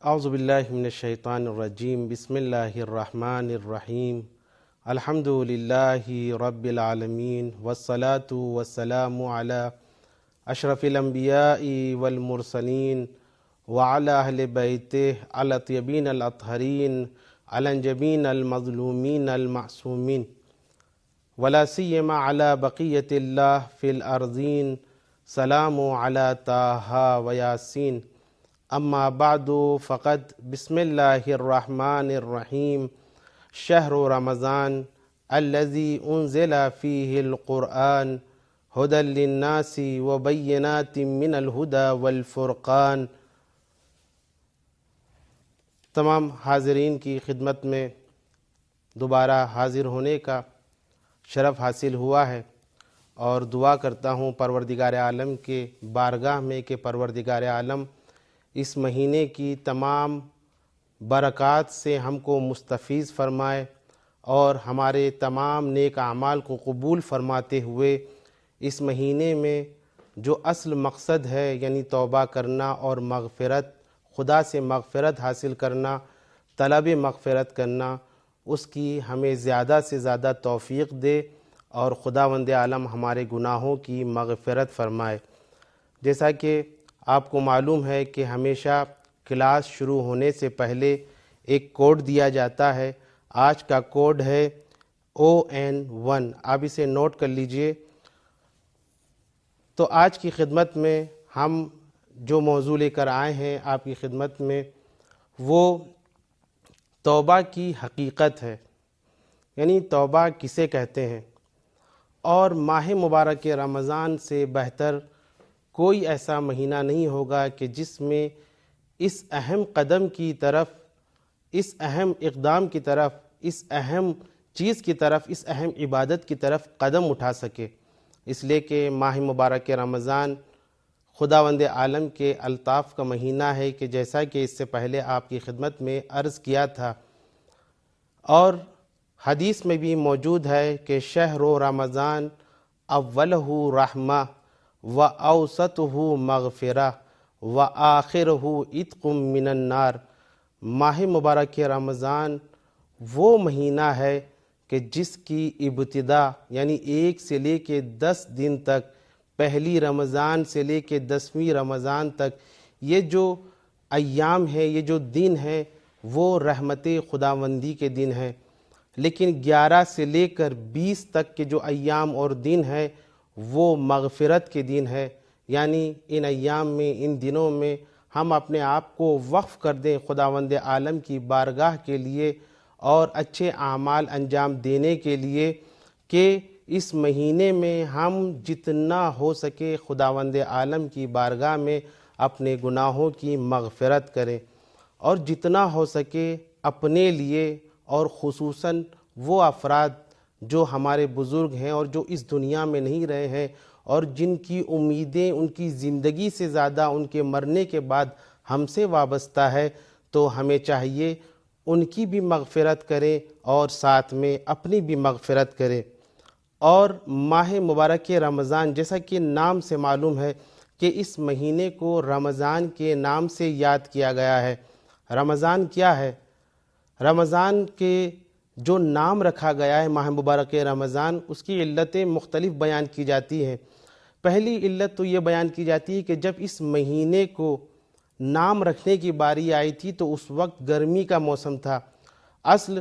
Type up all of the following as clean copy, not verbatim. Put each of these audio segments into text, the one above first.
اعوذ باللہ من الشیطان الرجیم بسم اللہ الرحمن الرحیم الحمد للہ رب العالمین والصلاة والسلام علی اشرف الانبیاء والمرسلین وعلی اہل بیتہ الطیبین الاطہرین الانجبین المظلومین المعصومین ولا سیما علی بقیت اللہ فی الارضین سلام علی طٰہٰ و یاسین اما بعد فقد بسم اللہ الرحمن الرحیم شہر رمضان الذی انزل فیہ القرآن ھدی للناس وبینات من الھدی والفرقان۔ تمام حاضرین کی خدمت میں دوبارہ حاضر ہونے کا شرف حاصل ہوا ہے، اور دعا کرتا ہوں پروردگار عالم کے بارگاہ میں کہ پروردگار عالم اس مہینے کی تمام برکات سے ہم کو مستفیض فرمائے اور ہمارے تمام نیک اعمال کو قبول فرماتے ہوئے اس مہینے میں جو اصل مقصد ہے یعنی توبہ کرنا اور مغفرت، خدا سے مغفرت حاصل کرنا، طلب مغفرت کرنا، اس کی ہمیں زیادہ سے زیادہ توفیق دے اور خداوند عالم ہمارے گناہوں کی مغفرت فرمائے۔ جیسا کہ آپ کو معلوم ہے کہ ہمیشہ کلاس شروع ہونے سے پہلے ایک کوڈ دیا جاتا ہے۔ آج کا کوڈ ہے ON1، آپ اسے نوٹ کر لیجئے۔ تو آج کی خدمت میں ہم جو موضوع لے کر آئے ہیں آپ کی خدمت میں، وہ توبہ کی حقیقت ہے، یعنی توبہ کسے کہتے ہیں۔ اور ماہ مبارک رمضان سے بہتر کوئی ایسا مہینہ نہیں ہوگا کہ جس میں اس اہم قدم کی طرف، اس اہم اقدام کی طرف، اس اہم چیز کی طرف، اس اہم عبادت کی طرف قدم اٹھا سکے، اس لیے کہ ماہ مبارک رمضان خداوند عالم کے الطاف کا مہینہ ہے، کہ جیسا کہ اس سے پہلے آپ کی خدمت میں عرض کیا تھا، اور حدیث میں بھی موجود ہے کہ شہر رمضان اولہ رحمہ وَأَوْسَطُهُ مَغْفِرَةٌ وَآخِرُهُ عِتْقٌ مِّنَ النَّارِ۔ ماہ مبارک رمضان وہ مہینہ ہے کہ جس کی ابتدا یعنی 1 سے لے کے 10 دن تک، پہلی رمضان سے لے کے 10ویں رمضان تک، یہ جو ایام ہیں، یہ جو دن ہیں، وہ رحمت خداوندی کے دن ہیں۔ لیکن 11 سے لے کر 20 تک کے جو ایام اور دن ہیں وہ مغفرت کے دن ہے، یعنی ان ایام میں، ان دنوں میں ہم اپنے آپ کو وقف کر دیں خداوند عالم کی بارگاہ کے لیے اور اچھے اعمال انجام دینے کے لیے، کہ اس مہینے میں ہم جتنا ہو سکے خداوند عالم کی بارگاہ میں اپنے گناہوں کی مغفرت کریں، اور جتنا ہو سکے اپنے لیے اور خصوصاً وہ افراد جو ہمارے بزرگ ہیں اور جو اس دنیا میں نہیں رہے ہیں اور جن کی امیدیں ان کی زندگی سے زیادہ ان کے مرنے کے بعد ہم سے وابستہ ہے، تو ہمیں چاہیے ان کی بھی مغفرت کریں اور ساتھ میں اپنی بھی مغفرت کریں۔ اور ماہ مبارک رمضان، جیسا کہ نام سے معلوم ہے کہ اس مہینے کو رمضان کے نام سے یاد کیا گیا ہے۔ رمضان کیا ہے؟ رمضان کے جو نام رکھا گیا ہے ماہ مبارک رمضان، اس کی علتیں مختلف بیان کی جاتی ہیں۔ پہلی علت تو یہ بیان کی جاتی ہے کہ جب اس مہینے کو نام رکھنے کی باری آئی تھی تو اس وقت گرمی کا موسم تھا۔ اصل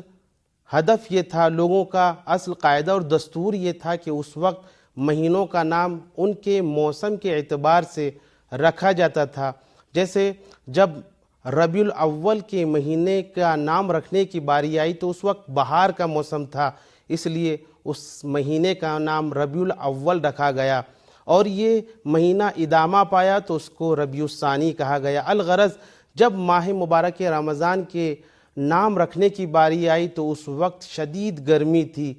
ہدف یہ تھا، لوگوں کا اصل قاعدہ اور دستور یہ تھا کہ اس وقت مہینوں کا نام ان کے موسم کے اعتبار سے رکھا جاتا تھا۔ جیسے جب ربیع الاول کے مہینے کا نام رکھنے کی باری آئی تو اس وقت بہار کا موسم تھا، اس لیے اس مہینے کا نام ربیع الاول رکھا گیا، اور یہ مہینہ ادامہ پایا تو اس کو ربیع الثانی کہا گیا۔ الغرض جب ماہ مبارک رمضان کے نام رکھنے کی باری آئی تو اس وقت شدید گرمی تھی،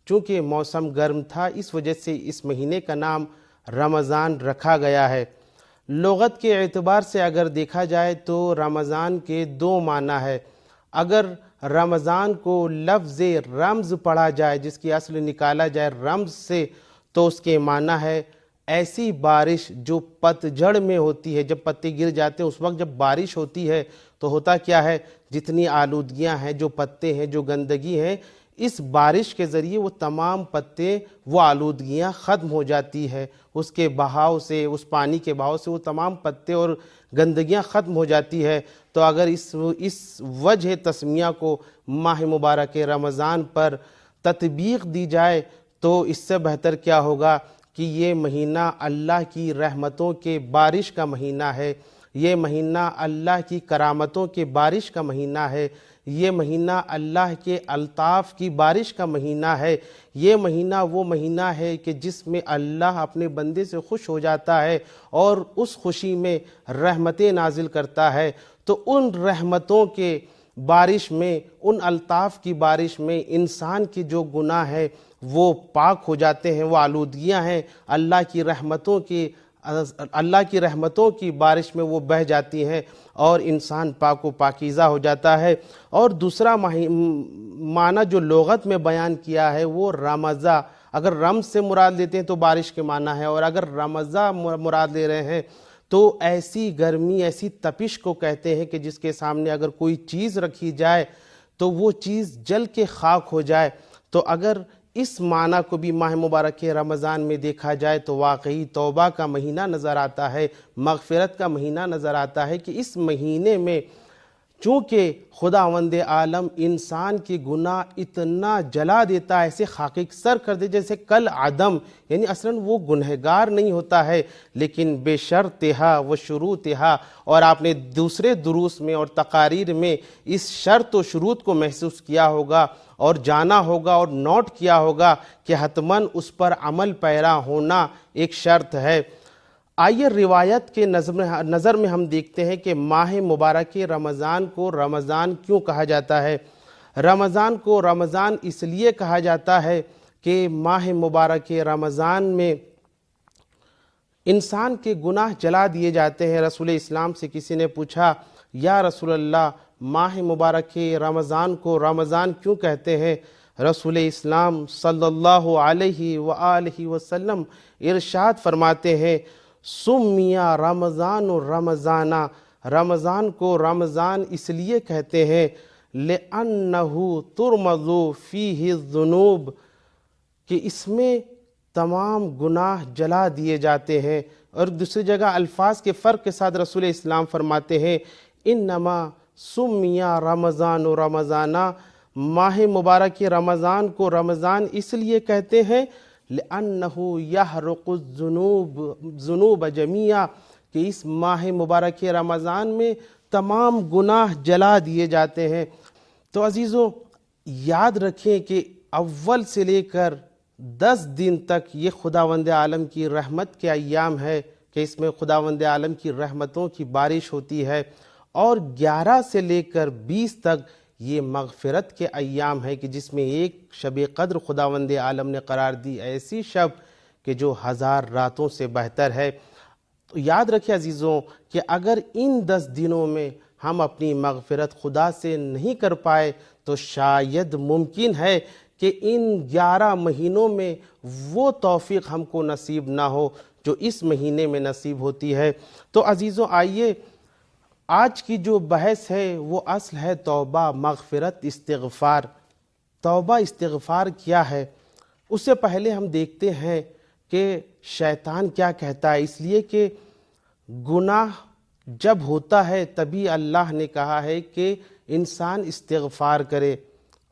چونکہ موسم گرم تھا، اس وجہ سے اس مہینے کا نام رمضان رکھا گیا ہے۔ لغت کے اعتبار سے اگر دیکھا جائے تو رمضان کے 2 معنی ہے۔ اگر رمضان کو لفظ رمز پڑھا جائے، جس کی اصل نکالا جائے رمز سے، تو اس کے معنی ہے ایسی بارش جو پتجھڑ میں ہوتی ہے، جب پتے گر جاتے ہیں اس وقت جب بارش ہوتی ہے تو ہوتا کیا ہے، جتنی آلودگیاں ہیں، جو پتے ہیں، جو گندگی ہیں، اس بارش کے ذریعے وہ تمام پتے، وہ آلودگیاں ختم ہو جاتی ہے، اس کے بہاؤ سے، اس پانی کے بہاؤ سے وہ تمام پتے اور گندگیاں ختم ہو جاتی ہے۔ تو اگر اس وجہ تسمیہ کو ماہ مبارک رمضان پر تطبیق دی جائے تو اس سے بہتر کیا ہوگا کہ یہ مہینہ اللہ کی رحمتوں کے بارش کا مہینہ ہے، یہ مہینہ اللہ کی کرامتوں کے بارش کا مہینہ ہے، یہ مہینہ اللہ کے الطاف کی بارش کا مہینہ ہے، یہ مہینہ وہ مہینہ ہے کہ جس میں اللہ اپنے بندے سے خوش ہو جاتا ہے اور اس خوشی میں رحمتیں نازل کرتا ہے۔ تو ان رحمتوں کے بارش میں، ان الطاف کی بارش میں انسان کی جو گناہ ہے وہ پاک ہو جاتے ہیں، وہ آلودگیاں ہیں اللہ کی رحمتوں کی بارش میں وہ بہہ جاتی ہیں اور انسان پاک و پاکیزہ ہو جاتا ہے۔ اور دوسرا معنی جو لغت میں بیان کیا ہے وہ رمضاں، اگر رمز سے مراد لیتے ہیں تو بارش کے معنی ہے، اور اگر رمضاں مراد لے رہے ہیں تو ایسی گرمی، ایسی تپش کو کہتے ہیں کہ جس کے سامنے اگر کوئی چیز رکھی جائے تو وہ چیز جل کے خاک ہو جائے۔ تو اگر اس معنی کو بھی ماہ مبارک رمضان میں دیکھا جائے تو واقعی توبہ کا مہینہ نظر آتا ہے، مغفرت کا مہینہ نظر آتا ہے کہ اس مہینے میں چونکہ خداوند عالم انسان کے گناہ اتنا جلا دیتا ہے، ایسے خاک سر کر دے جیسے کل عدم، یعنی اصلاً وہ گنہگار نہیں ہوتا ہے، لیکن بے شرطہا و شروطہا، اور آپ نے دوسرے دروس میں اور تقاریر میں اس شرط و شروط کو محسوس کیا ہوگا اور جانا ہوگا اور نوٹ کیا ہوگا کہ حتماً اس پر عمل پیرا ہونا ایک شرط ہے۔ آئیے روایت کے نظر میں ہم دیکھتے ہیں کہ ماہ مبارک رمضان کو رمضان کیوں کہا جاتا ہے۔ رمضان کو رمضان اس لیے کہا جاتا ہے کہ ماہ مبارک رمضان میں انسان کے گناہ جلا دیے جاتے ہیں۔ رسول اسلام سے کسی نے پوچھا، یا رسول اللہ، ماہ مبارک رمضان کو رمضان کیوں کہتے ہیں؟ رسول اسلام صلی اللہ علیہ وآلہ وسلم ارشاد فرماتے ہیں، سمیہ رمضان رمضانہ، رمضان کو رمضان اس لیے کہتے ہیں لِأَنَّهُ تُرْمَضُ فِيهِ الذُّنُوبِ، کہ اس میں تمام گناہ جلا دیے جاتے ہیں۔ اور دوسری جگہ الفاظ کے فرق کے ساتھ رسول اسلام فرماتے ہیں، انما سمیہ رمضان رمضانہ، ماہ مبارک رمضان کو رمضان اس لیے کہتے ہیں لِأَنَّهُ يَحْرُقُ الذُّنُوبَ جَمِيعًا، کہ اس ماہ مبارک رمضان میں تمام گناہ جلا دیے جاتے ہیں۔ تو عزیزوں یاد رکھیں کہ اول سے لے کر 10 دن تک یہ خداوند عالم کی رحمت کے ایام ہے کہ اس میں خداوند عالم کی رحمتوں کی بارش ہوتی ہے، اور 11 سے لے کر 20 تک یہ مغفرت کے ایام ہے کہ جس میں ایک شب قدر خداوند عالم نے قرار دی، ایسی شب کہ جو 1000 راتوں سے بہتر ہے۔ تو یاد رکھیں عزیزوں کہ اگر ان 10 دنوں میں ہم اپنی مغفرت خدا سے نہیں کر پائے تو شاید ممکن ہے کہ ان 11 مہینوں میں وہ توفیق ہم کو نصیب نہ ہو جو اس مہینے میں نصیب ہوتی ہے۔ تو عزیزوں آئیے آج کی جو بحث ہے وہ اصل ہے توبہ، مغفرت، استغفار۔ توبہ استغفار کیا ہے؟ اس سے پہلے ہم دیکھتے ہیں کہ شیطان کیا کہتا ہے، اس لیے کہ گناہ جب ہوتا ہے تبھی اللہ نے کہا ہے کہ انسان استغفار کرے،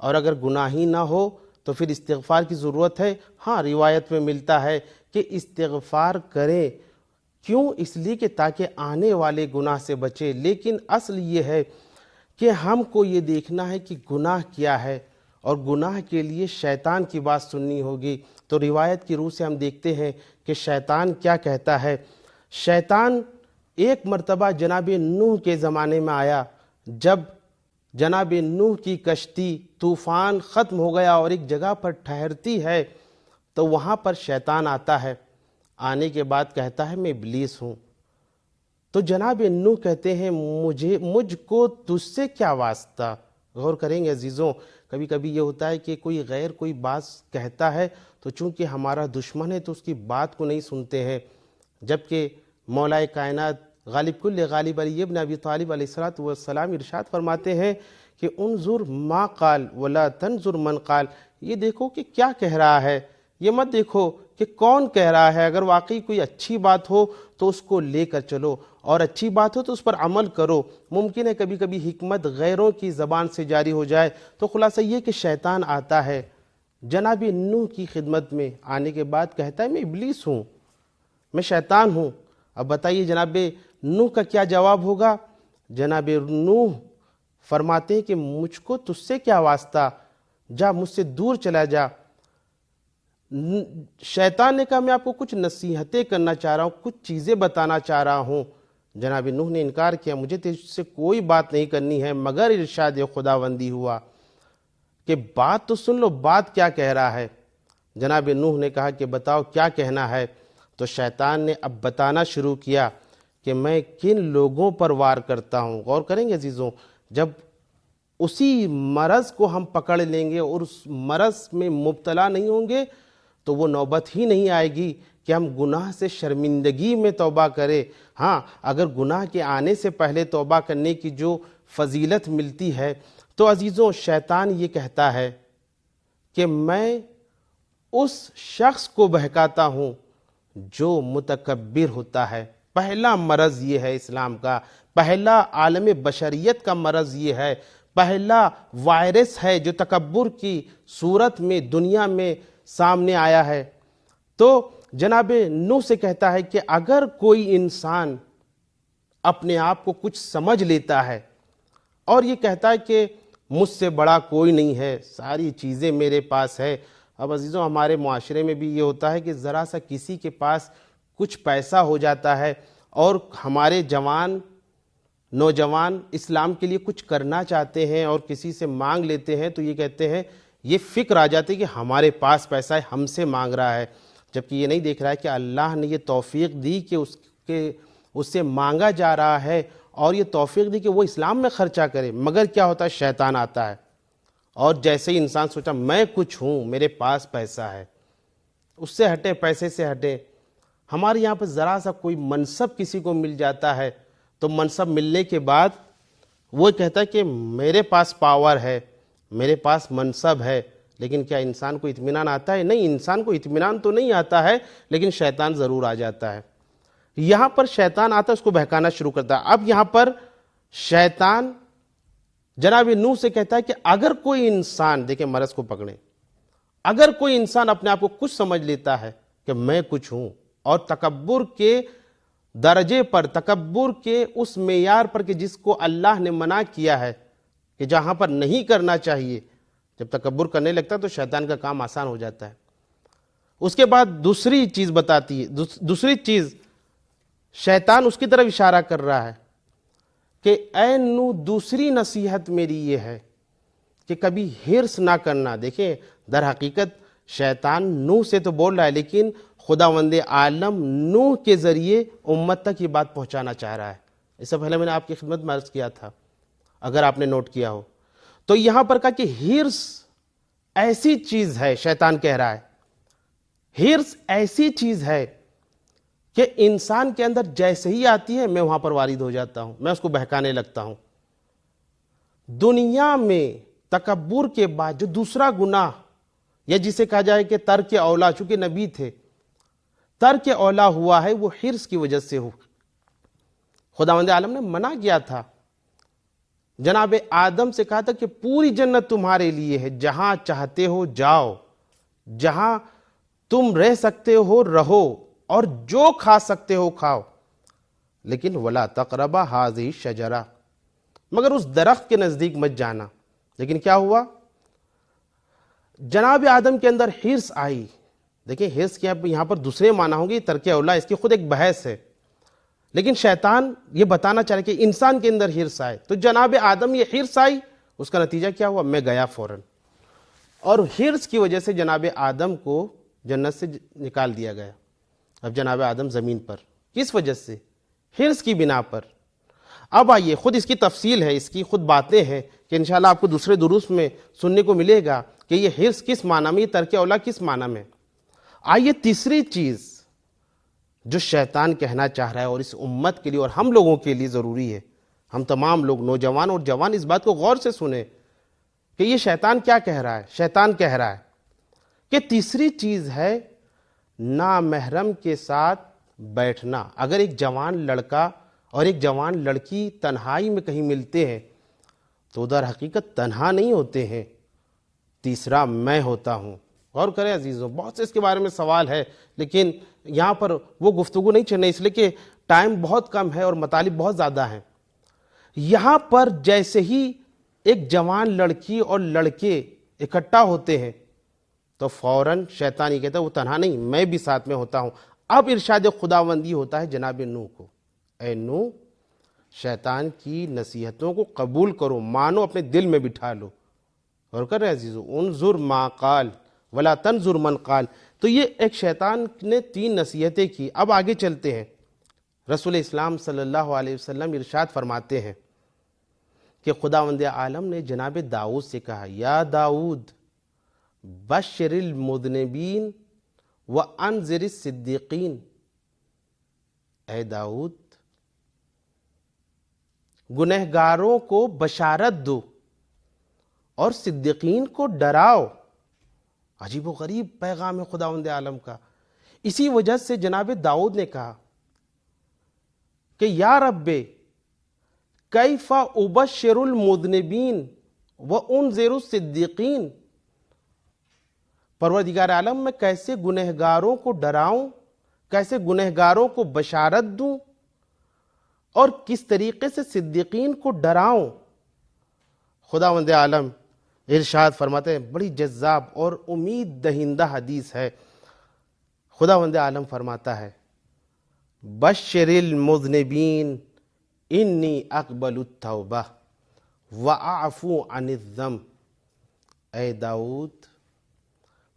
اور اگر گناہ ہی نہ ہو تو پھر استغفار کی ضرورت ہے؟ ہاں، روایت میں ملتا ہے کہ استغفار کریں، کیوں؟ اس لیے کہ تاکہ آنے والے گناہ سے بچے۔ لیکن اصل یہ ہے کہ ہم کو یہ دیکھنا ہے کہ گناہ کیا ہے، اور گناہ کے لیے شیطان کی بات سننی ہوگی۔ تو روایت کی روح سے ہم دیکھتے ہیں کہ شیطان کیا کہتا ہے۔ شیطان ایک مرتبہ جناب نوح کے زمانے میں آیا، جب جناب نوح کی کشتی طوفان ختم ہو گیا اور ایک جگہ پر ٹھہرتی ہے تو وہاں پر شیطان آتا ہے، آنے کے بعد کہتا ہے میں ابلیس ہوں۔ تو جناب نوح کہتے ہیں مجھ کو تجھ سے کیا واسطہ؟ غور کریں گے عزیزوں، کبھی کبھی یہ ہوتا ہے کہ کوئی غیر کوئی بات کہتا ہے تو چونکہ ہمارا دشمن ہے تو اس کی بات کو نہیں سنتے ہیں، جبکہ مولا کائنات غالب کل غالب علی ابن ابی طالب علیہ السلام ارشاد فرماتے ہیں کہ انظر ما قال ولا تنظر من قال، یہ دیکھو کہ کیا کہہ رہا ہے، یہ مت دیکھو کہ کون کہہ رہا ہے۔ اگر واقعی کوئی اچھی بات ہو تو اس کو لے کر چلو، اور اچھی بات ہو تو اس پر عمل کرو۔ ممکن ہے کبھی کبھی حکمت غیروں کی زبان سے جاری ہو جائے، تو خلاصہ یہ کہ شیطان آتا ہے جناب نوح کی خدمت میں، آنے کے بعد کہتا ہے میں ابلیس ہوں، میں شیطان ہوں۔ اب بتائیے جناب نوح کا کیا جواب ہوگا؟ جناب نوح فرماتے ہیں کہ مجھ کو تجھ سے کیا واسطہ، جا مجھ سے دور چلا جا۔ شیطان نے کہا میں آپ کو کچھ نصیحتیں کرنا چاہ رہا ہوں، کچھ چیزیں بتانا چاہ رہا ہوں۔ جناب نوح نے انکار کیا، مجھے تجھ سے کوئی بات نہیں کرنی ہے، مگر ارشاد خداوندی ہوا کہ بات تو سن لو، بات کیا کہہ رہا ہے۔ جناب نوح نے کہا کہ بتاؤ کیا کہنا ہے۔ تو شیطان نے اب بتانا شروع کیا کہ میں کن لوگوں پر وار کرتا ہوں۔ غور کریں گے عزیزوں، جب اسی مرض کو ہم پکڑ لیں گے اور اس مرض میں مبتلا نہیں ہوں گے تو وہ نوبت ہی نہیں آئے گی کہ ہم گناہ سے شرمندگی میں توبہ کریں۔ ہاں، اگر گناہ کے آنے سے پہلے توبہ کرنے کی جو فضیلت ملتی ہے تو عزیزوں شیطان یہ کہتا ہے کہ میں اس شخص کو بہکاتا ہوں جو متکبر ہوتا ہے۔ پہلا مرض یہ ہے اسلام کا، پہلا عالم بشریت کا مرض یہ ہے، پہلا وائرس ہے جو تکبر کی صورت میں دنیا میں سامنے آیا ہے۔ تو جناب نوح سے کہتا ہے کہ اگر کوئی انسان اپنے آپ کو کچھ سمجھ لیتا ہے اور یہ کہتا ہے کہ مجھ سے بڑا کوئی نہیں ہے، ساری چیزیں میرے پاس ہے۔ اب عزیزوں ہمارے معاشرے میں بھی یہ ہوتا ہے کہ ذرا سا کسی کے پاس کچھ پیسہ ہو جاتا ہے اور ہمارے نوجوان اسلام کے لیے کچھ کرنا چاہتے ہیں اور کسی سے مانگ لیتے ہیں تو یہ کہتے ہیں، یہ فکر آ جاتی ہے کہ ہمارے پاس پیسہ ہے، ہم سے مانگ رہا ہے، جبکہ یہ نہیں دیکھ رہا ہے کہ اللہ نے یہ توفیق دی کہ اس سے مانگا جا رہا ہے اور یہ توفیق دی کہ وہ اسلام میں خرچہ کرے۔ مگر کیا ہوتا ہے، شیطان آتا ہے اور جیسے ہی انسان سوچا میں کچھ ہوں، میرے پاس پیسہ ہے، اس سے ہٹے، پیسے سے ہٹے۔ ہمارے یہاں پہ ذرا سا کوئی منصب کسی کو مل جاتا ہے تو منصب ملنے کے بعد وہ کہتا ہے کہ میرے پاس پاور ہے، میرے پاس منصب ہے، لیکن کیا انسان کو اطمینان آتا ہے؟ نہیں، انسان کو اطمینان تو نہیں آتا ہے، لیکن شیطان ضرور آ جاتا ہے۔ یہاں پر شیطان آتا ہے، اس کو بہکانا شروع کرتا ہے۔ اب یہاں پر شیطان جناب نوح سے کہتا ہے کہ اگر کوئی انسان، دیکھیں مرض کو پکڑیں، اگر کوئی انسان اپنے آپ کو کچھ سمجھ لیتا ہے کہ میں کچھ ہوں اور تکبر کے درجے پر، تکبر کے اس معیار پر کہ جس کو اللہ نے منع کیا ہے کہ جہاں پر نہیں کرنا چاہیے، جب تکبر کرنے لگتا ہے تو شیطان کا کام آسان ہو جاتا ہے۔ اس کے بعد دوسری چیز بتاتی ہے، دوسری چیز شیطان اس کی طرف اشارہ کر رہا ہے کہ اے نوح، دوسری نصیحت میری یہ ہے کہ کبھی حرص نہ کرنا۔ دیکھیں در حقیقت شیطان نوح سے تو بول رہا ہے، لیکن خداوند عالم نوح کے ذریعے امت تک یہ بات پہنچانا چاہ رہا ہے۔ اس سے پہلے میں نے آپ کی خدمت میں عرض کیا تھا، اگر آپ نے نوٹ کیا ہو تو یہاں پر کہا کہ حرص ایسی چیز ہے، شیطان کہہ رہا ہے حرص ایسی چیز ہے کہ انسان کے اندر جیسے ہی آتی ہے میں وہاں پر وارد ہو جاتا ہوں، میں اس کو بہکانے لگتا ہوں۔ دنیا میں تکبر کے بعد جو دوسرا گناہ، یا جسے کہا جائے کہ ترک اولا، چونکہ نبی تھے، ترک اولا ہوا ہے، وہ حرص کی وجہ سے ہو۔ خداوند عالم نے منع کیا تھا، جناب آدم سے کہا تھا کہ پوری جنت تمہارے لیے ہے، جہاں چاہتے ہو جاؤ، جہاں تم رہ سکتے ہو رہو، اور جو کھا سکتے ہو کھاؤ، لیکن ولا تقربا ہذہ الشجرہ، مگر اس درخت کے نزدیک مت جانا۔ لیکن کیا ہوا؟ جناب آدم کے اندر حرص آئی۔ دیکھیں حرص کے یہاں پر دوسرے معنی ہوں گے، ترک اولا، اس کی خود ایک بحث ہے، لیکن شیطان یہ بتانا چاہ رہا ہے کہ انسان کے اندر حرص آئے، تو جناب آدم یہ حرص آئی، اس کا نتیجہ کیا ہوا؟ میں گیا فوراً، اور حرص کی وجہ سے جناب آدم کو جنت سے نکال دیا گیا۔ اب جناب آدم زمین پر، کس وجہ سے؟ حرص کی بنا پر۔ اب آئیے، خود اس کی تفصیل ہے، اس کی خود باتیں ہیں کہ انشاءاللہ آپ کو دوسرے دروس میں سننے کو ملے گا کہ یہ حرص کس معنی میں، یہ ترک اولا کس معنی میں۔ آئیے تیسری چیز جو شیطان کہنا چاہ رہا ہے اور اس امت کے لیے اور ہم لوگوں کے لیے ضروری ہے، ہم تمام لوگ نوجوان اور جوان اس بات کو غور سے سنیں کہ یہ شیطان کیا کہہ رہا ہے۔ شیطان کہہ رہا ہے کہ تیسری چیز ہے نامحرم کے ساتھ بیٹھنا۔ اگر ایک جوان لڑکا اور ایک جوان لڑکی تنہائی میں کہیں ملتے ہیں تو در حقیقت تنہا نہیں ہوتے ہیں، تیسرا میں ہوتا ہوں۔ غور کریں عزیزوں، بہت سے اس کے بارے میں سوال ہے، لیکن یہاں پر وہ گفتگو نہیں چلنے، اس لیے کہ ٹائم بہت کم ہے اور مطالب بہت زیادہ ہیں۔ یہاں پر جیسے ہی ایک جوان لڑکی اور لڑکے اکٹھا ہوتے ہیں تو فوراً شیطان یہ کہتا ہے وہ تنہا نہیں، میں بھی ساتھ میں ہوتا ہوں۔ اب ارشاد خداوندی ہوتا ہے جناب نوح کو، اے نوح شیطان کی نصیحتوں کو قبول کرو، مانو، اپنے دل میں بٹھا لو۔ اور کر رہے عزیزو، انظر ما قال ولا تنظر من قال۔ تو یہ ایک شیطان نے 3 نصیحتیں کی۔ اب آگے چلتے ہیں، رسول اسلام صلی اللہ علیہ وسلم ارشاد فرماتے ہیں کہ خداوند عالم نے جناب داؤد سے کہا، یا داؤد بشر المذنبین وانذر الصدیقین، اے داؤد گنہگاروں کو بشارت دو اور صدیقین کو ڈراؤ۔ عجیب و غریب پیغام ہے خداوند عالم کا۔ اسی وجہ سے جناب داؤد نے کہا کہ یا رب کیف ابشر المذنبین وانذر الصدیقین، پروردگار عالم میں کیسے گنہگاروں کو ڈراؤں، کیسے گنہگاروں کو بشارت دوں اور کس طریقے سے صدیقین کو ڈراؤں۔ خداوند عالم ارشاد فرماتے ہیں، بڑی جذاب اور امید دہندہ حدیث ہے۔ خداوند عالم فرماتا ہے، بشر المذنبین انی اقبل التوبہ واعفو عن الذنب، اے داؤد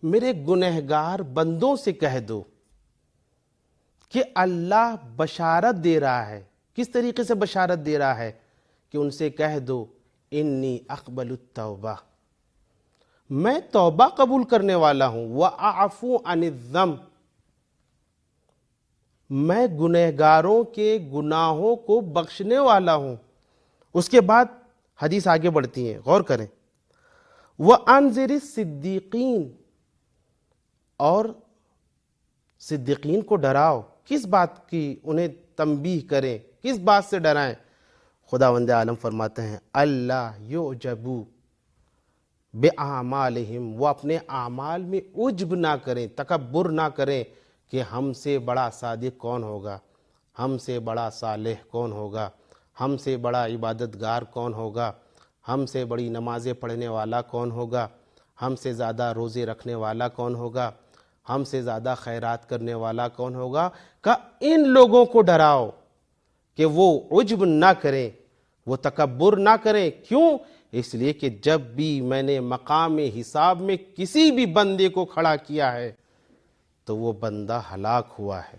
میرے گنہگار بندوں سے کہہ دو کہ اللہ بشارت دے رہا ہے۔ کس طریقے سے بشارت دے رہا ہے؟ کہ ان سے کہہ دو انی اقبل التوبہ، میں توبہ قبول کرنے والا ہوں، وَأَعْفُو عَنِ الذَّنْبِ، میں گنہگاروں کے گناہوں کو بخشنے والا ہوں۔ اس کے بعد حدیث آگے بڑھتی ہیں، غور کریں، وَأَنذِرِ الصِّدِّيقِينَ، اور صدیقین کو ڈراؤ۔ کس بات کی انہیں تنبیہ کریں، کس بات سے ڈرائیں؟ خداوند عالم فرماتے ہیں، اللہ یعجبوا بِأَعْمَالِهِمْ، وہ اپنے اعمال میں عجب نہ کریں، تکبر نہ کریں کہ ہم سے بڑا صادق کون ہوگا، ہم سے بڑا صالح کون ہوگا، ہم سے بڑا عبادت گار کون ہوگا، ہم سے بڑی نمازیں پڑھنے والا کون ہوگا، ہم سے زیادہ روزے رکھنے والا کون ہوگا، ہم سے زیادہ خیرات کرنے والا کون ہوگا۔ کہ ان لوگوں کو ڈراؤ کہ وہ عجب نہ کریں، وہ تکبر نہ کریں۔ کیوں؟ اس لیے کہ جب بھی میں نے مقام حساب میں کسی بھی بندے کو کھڑا کیا ہے تو وہ بندہ ہلاک ہوا ہے۔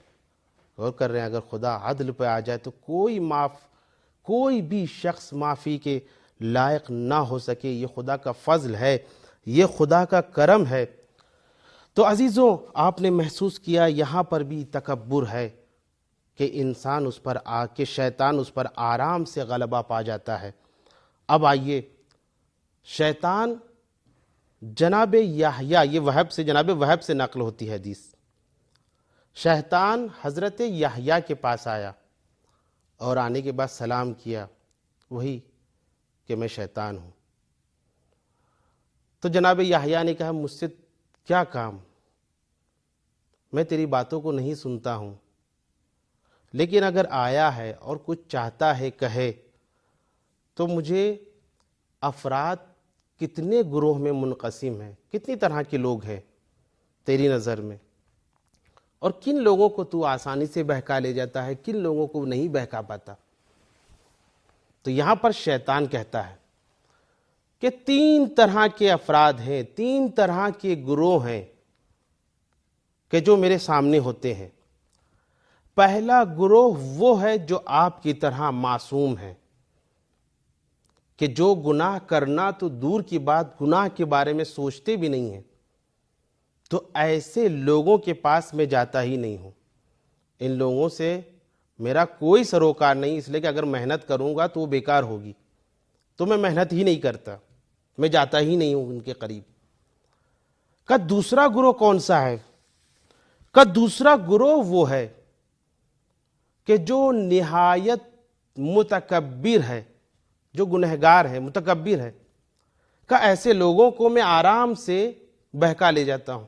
غور کر رہے ہیں، اگر خدا عدل پہ آ جائے تو کوئی بھی شخص معافی کے لائق نہ ہو سکے۔ یہ خدا کا فضل ہے، یہ خدا کا کرم ہے۔ تو عزیزوں، آپ نے محسوس کیا یہاں پر بھی تکبر ہے کہ انسان اس پر کہ شیطان اس پر آرام سے غلبہ پا جاتا ہے۔ اب آئیے، شیطان جناب یحییٰ، یہ وہب سے، جناب وہب سے نقل ہوتی ہے حدیث، شیطان حضرت یحییٰ کے پاس آیا اور آنے کے بعد سلام کیا، وہی کہ میں شیطان ہوں۔ تو جناب یحییٰ نے کہا، مجھ سے کیا کام، میں تیری باتوں کو نہیں سنتا ہوں، لیکن اگر آیا ہے اور کچھ چاہتا ہے کہے تو مجھے افراد کتنے گروہ میں منقسم ہیں، کتنی طرح کے لوگ ہیں تیری نظر میں، اور کن لوگوں کو تو آسانی سے بہکا لے جاتا ہے، کن لوگوں کو نہیں بہکا پاتا۔ تو یہاں پر شیطان کہتا ہے کہ 3 طرح کے افراد ہیں، 3 طرح کے گروہ ہیں کہ جو میرے سامنے ہوتے ہیں۔ پہلا گروہ وہ ہے جو آپ کی طرح معصوم ہے، کہ جو گناہ کرنا تو دور کی بات گناہ کے بارے میں سوچتے بھی نہیں ہیں، تو ایسے لوگوں کے پاس میں جاتا ہی نہیں ہوں۔ ان لوگوں سے میرا کوئی سروکار نہیں، اس لیے کہ اگر محنت کروں گا تو وہ بیکار ہوگی، تو میں محنت ہی نہیں کرتا، میں جاتا ہی نہیں ہوں ان کے قریب۔ کا دوسرا گروہ کون سا ہے؟ کا دوسرا گروہ وہ ہے کہ جو نہایت متکبر ہے، جو گنہگار ہے، متکبر ہے، کا ایسے لوگوں کو میں آرام سے بہکا لے جاتا ہوں،